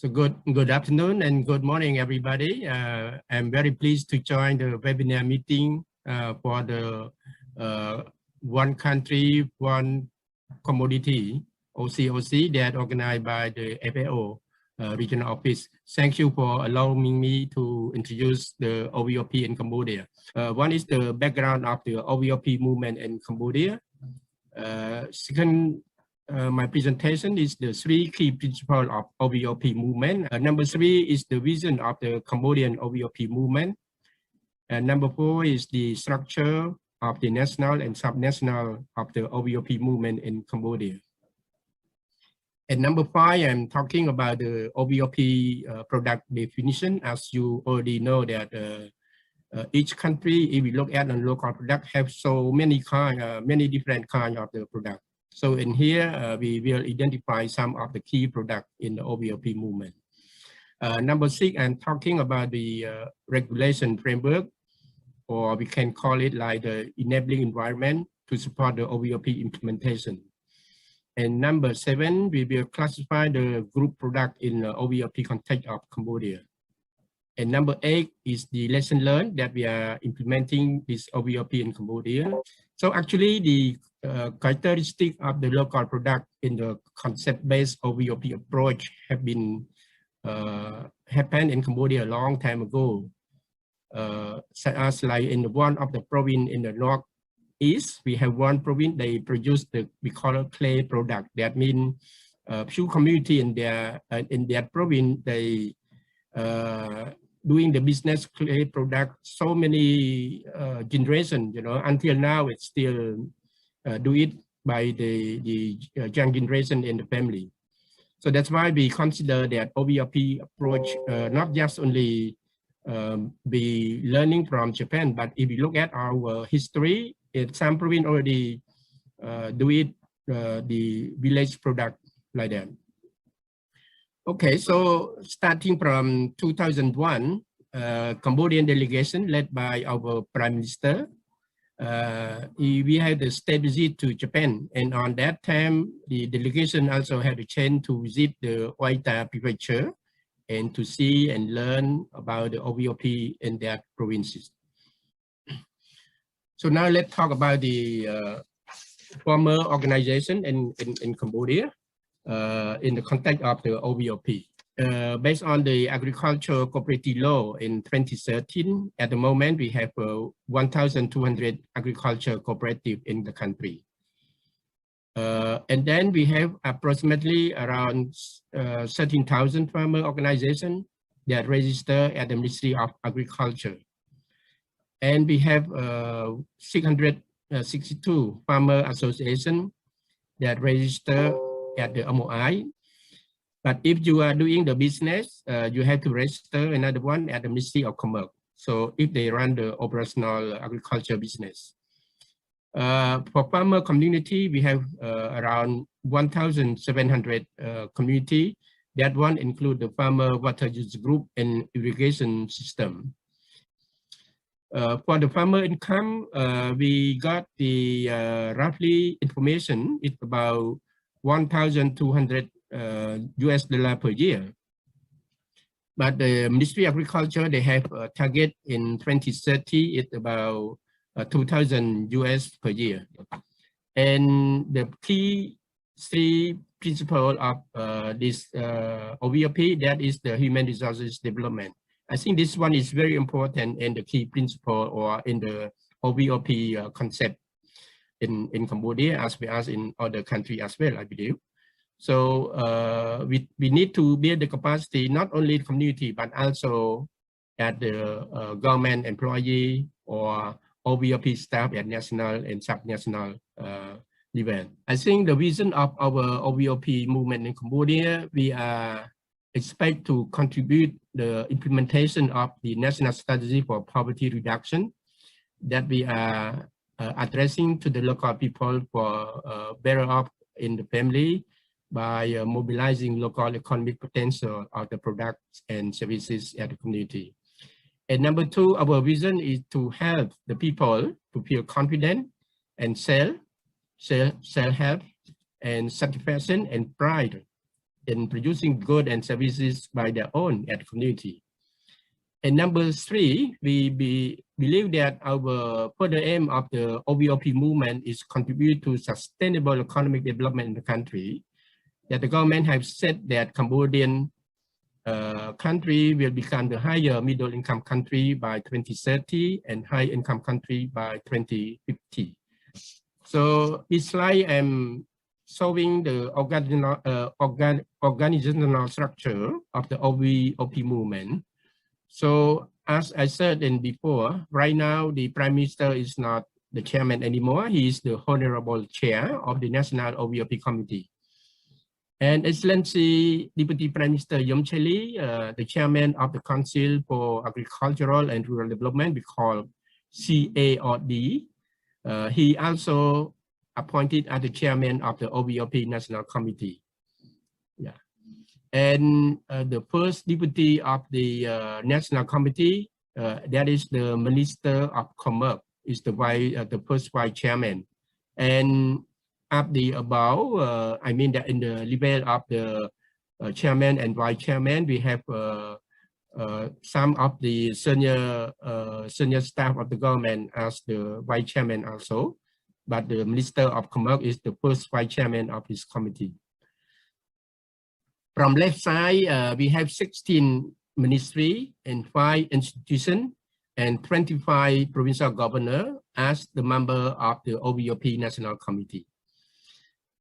So good afternoon and good morning, everybody. I'm very pleased to join the webinar meeting for the One Country, One Commodity, OCOC, that organized by the FAO regional office. Thank you for allowing me to introduce the OVOP in Cambodia. One is the background of the OVOP movement in Cambodia. Second, my presentation is the 3 key principles of OVOP movement. Number 3 is the vision of the Cambodian OVOP movement. And number 4 is the structure of the national and subnational of the OVOP movement in Cambodia. And number 5, I'm talking about the OVOP product definition. As you already know that each country, if we look at a local product, have so many different kinds of the product. So in here, we will identify some of the key products in the OVOP movement. Number 6, I'm talking about the regulation framework, or we can call it like the enabling environment to support the OVOP implementation. And number 7, we will classify the group product in the OVOP context of Cambodia. And number 8 is the lesson learned that we are implementing this OVOP in Cambodia. So actually the characteristic of the local product in the concept-based OVOP approach have been happened in Cambodia a long time ago. Such as like in one of the province in the northeast, we have one province, they produce we call it clay product. That means few community in their province, they doing the business clay product so many generations, until now it's still do it by the young generation in the family. So that's why we consider that OVOP approach not just only be learning from Japan, but if you look at our history, some province already do it, the village product like that. Okay, so starting from 2001, Cambodian delegation led by our Prime Minister, we had a state visit to Japan, and on that time, the delegation also had a chance to visit the Oita prefecture and to see and learn about the OVOP in their provinces. So now let's talk about the former organization in Cambodia in the context of the OVOP. Based on the agricultural cooperative law in 2013, at the moment we have 1,200 agricultural cooperatives in the country. And then we have approximately around 13,000 farmer organizations that register at the Ministry of Agriculture. And we have 662 farmer associations that register at the MOI. But if you are doing the business, you have to register another one at the Ministry of Commerce. So if they run the operational agriculture business. For farmer community, we have around 1,700 community. That one include the farmer water use group and irrigation system. For the farmer income, we got the roughly information. It's about $1,200 US per year. But the Ministry of Agriculture, they have a target in 2030, it's about 2,000 US per year. And the key 3 principles of this OVOP, that is the human resources development. I think this one is very important in the key principle or in the OVOP concept in Cambodia as well as in other countries as well, I believe. So we need to build the capacity, not only the community, but also at the government employee or OVOP staff at national and subnational level. I think the vision of our OVOP movement in Cambodia, we expect to contribute the implementation of the national strategy for poverty reduction that we are addressing to the local people for better off in the family, by mobilizing local economic potential of the products and services at the community. And number 2, our vision is to help the people to feel confident and self-help and satisfaction and pride in producing goods and services by their own at the community. And number 3, we believe that our further aim of the OVOP movement is contribute to sustainable economic development in the country. That the government has said that Cambodian country will become the higher middle income country by 2030 and high income country by 2050. So this slide I'm showing the organizational structure of the OVOP movement. So as I said before, right now the Prime Minister is not the chairman anymore. He is the honorable chair of the National OVOP Committee. And Excellency Deputy Prime Minister Yom Cheli, the chairman of the Council for Agricultural and Rural Development, we call CARD. He also appointed as the chairman of the OVOP National Committee. Yeah. And the first deputy of the National Committee, that is the Minister of Commerce, is the first vice chairman. And up the above, I mean that in the level of the chairman and vice chairman, we have some of the senior staff of the government as the vice chairman also. But the Minister of Commerce is the first vice chairman of this committee. From left side, we have 16 ministry and 5 institutions and 25 provincial governors as the member of the OVOP National Committee.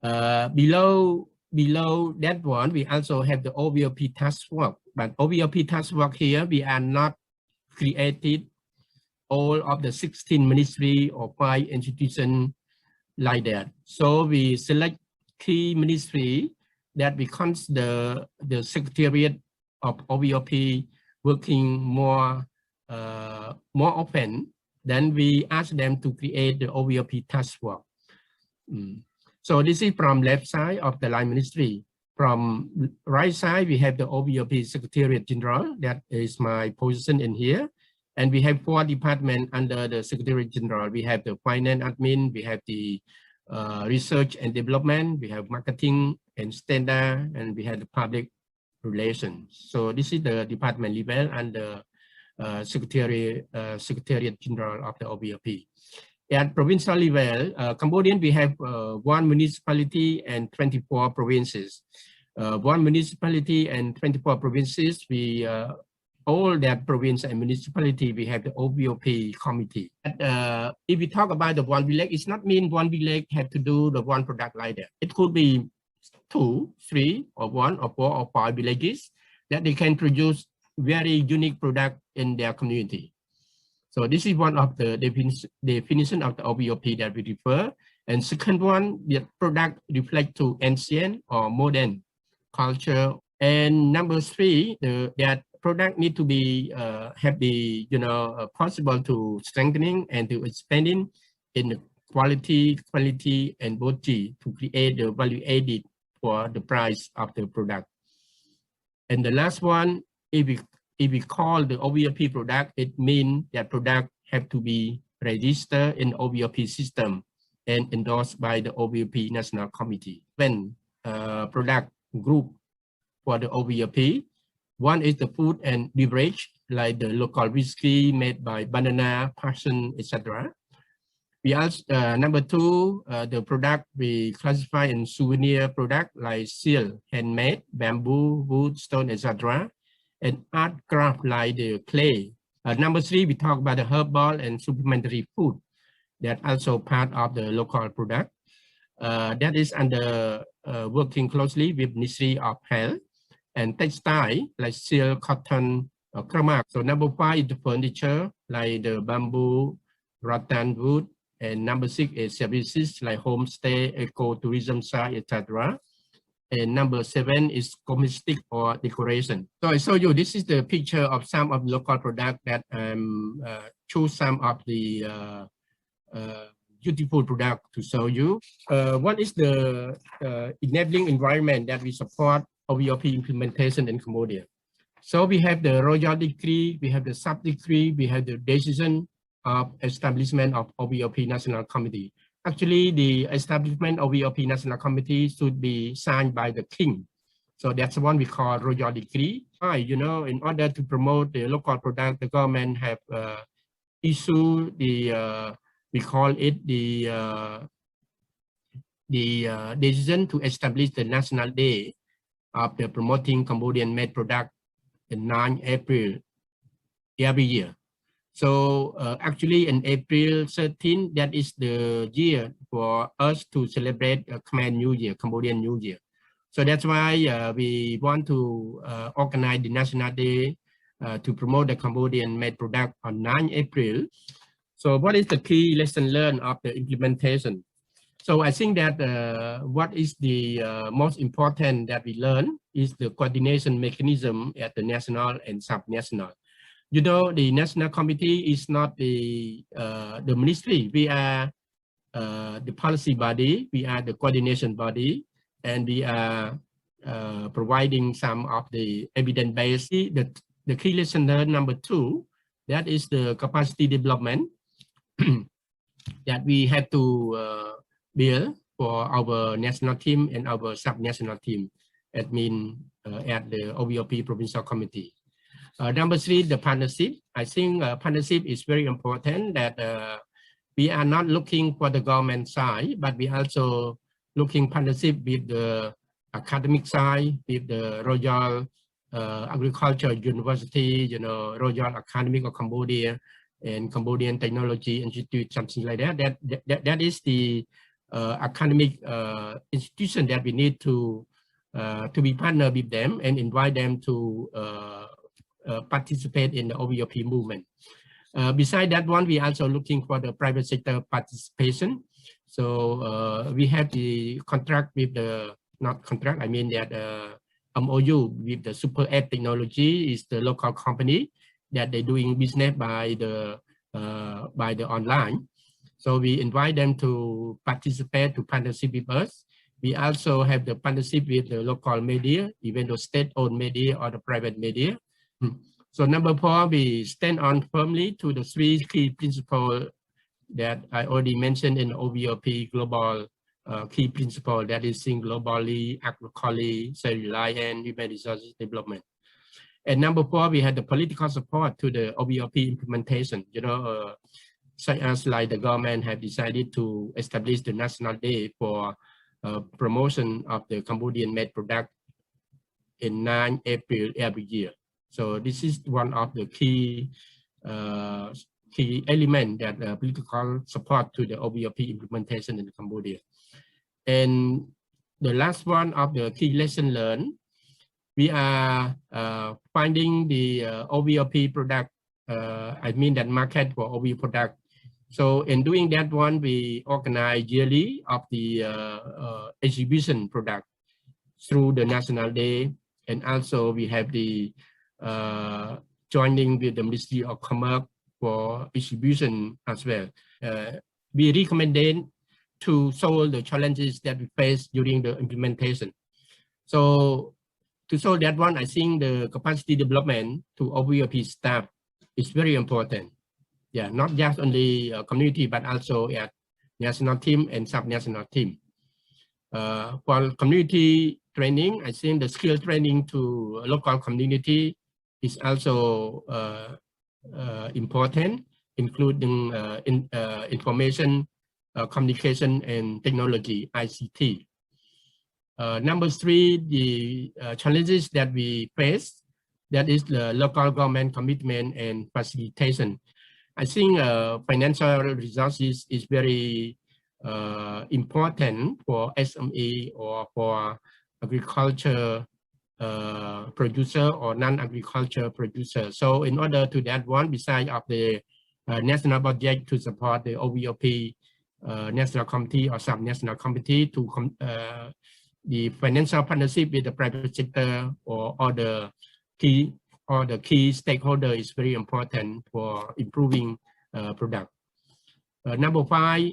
Below that one, we also have the OVOP task force. But OVOP task force here, we are not created all of the 16 ministry or 5 institutions like that. So we select key ministry that we consider the secretariat of OVOP working more often. Then we ask them to create the OVOP task force. So this is from left side of the line ministry. From right side, we have the OVOP Secretariat General. That is my position in here. And we have 4 departments under the Secretary General. We have the finance admin, we have the research and development, we have marketing and standard, and we have the public relations. So this is the department level and the Secretariat General of the OVOP. At provincial level, Cambodian, we have 1 municipality and 24 provinces. 1 municipality and 24 provinces, we all that province and municipality, we have the OVOP committee. If we talk about the one village, it's not mean one village have to do the one product like that. It could be 2, 3, or 1, or 4, or 5 villages that they can produce very unique product in their community. So this is one of the definition of the OVOP that we refer. And second one, the product reflect to ancient or modern culture. And number 3, that product need to be have the possible to strengthening and to expanding in the quality, and quantity to create the value added for the price of the product. And the last one, if we call the OVOP product, it means that product have to be registered in OVOP system and endorsed by the OVOP National Committee. When product group for the OVOP, one is the food and beverage, like the local whiskey made by banana, passion, etc. We also, number 2, the product we classify in souvenir product like seal, handmade, bamboo, wood, stone, etc. And art craft like the clay. Number 3, we talk about the herbal and supplementary food that also part of the local product. That is under working closely with Ministry of Health. And textile like silk, cotton, kramak. So number 5 is the furniture like the bamboo, rattan wood. And number 6 is services like homestay, ecotourism site, etc. And number 7 is cosmetic or decoration. So I show you, this is the picture of some of the local product that choose some of the beautiful product to show you. What is the enabling environment that we support OVOP implementation in Cambodia? So we have the royal decree, we have the sub-decree, we have the decision of establishment of OVOP National Committee. Actually, the establishment of OVOP National Committee should be signed by the king So that's one we call royal decree. You know, in order to promote the local product, the government have issued the we call it the decision to establish the National Day of the promoting Cambodian-made product in 9 April every year. So actually in April 13, that is the year for us to celebrate Khmer New Year, Cambodian New Year. So that's why we want to organize the National Day to promote the Cambodian-made product on 9 April. So what is the key lesson learned of the implementation? So I think that what is the most important that we learn is the coordination mechanism at the national and sub-national. You know, the national committee is not the ministry. We are the policy body, we are the coordination body, and we are providing some of the evidence-based. The key lesson learned number 2, that is the capacity development that we have to build for our national team and our sub-national team at the OVOP Provincial Committee. Number 3, the partnership. I think partnership is very important, that we are not looking for the government side, but we also looking partnership with the academic side, with the Royal Agriculture University, you know, Royal Academy of Cambodia and Cambodian Technology Institute, something like that. That is the academic institution that we need to be partnered with them and invite them to participate in the OVOP movement. Besides that one, we also looking for the private sector participation. So we have the contract with the, not contract, I mean that MOU with the Super App Technology is the local company that they're doing business by the online. So we invite them to participate, to partnership with us. We also have the partnership with the local media, even the state-owned media or the private media. So number 4, we stand on firmly to the 3 key principles that I already mentioned in the OVOP global key principle, that is think globally, agroecology, self-reliance, human resources development. And number 4, we had the political support to the OVOP implementation. You know, such as like the government have decided to establish the National Day for promotion of the Cambodian-made product in 9 April every year. So this is one of the key element that political support to the OVOP implementation in Cambodia. And the last one of the key lesson learned, we are finding the OVOP product, I mean that market for OVOP product. So in doing that one, we organize yearly of the exhibition product through the National Day, and also we have the joining with the Ministry of Commerce for exhibition as well. We recommended to solve the challenges that we face during the implementation. So to solve that one, I think the capacity development to OVOP staff is very important. Yeah, not just only community, but also at national team and sub-national team. For community training, I think the skill training to local community is also important, including information, communication, and technology, ICT. Number 3, the challenges that we face, that is the local government commitment and facilitation. I think financial resources is very important for SME or for agriculture producer or non-agriculture producer. So in order to that one, besides of the national budget to support the OVOP national committee or sub-national committee to the financial partnership with the private sector or the key stakeholder is very important for improving product. Number 5,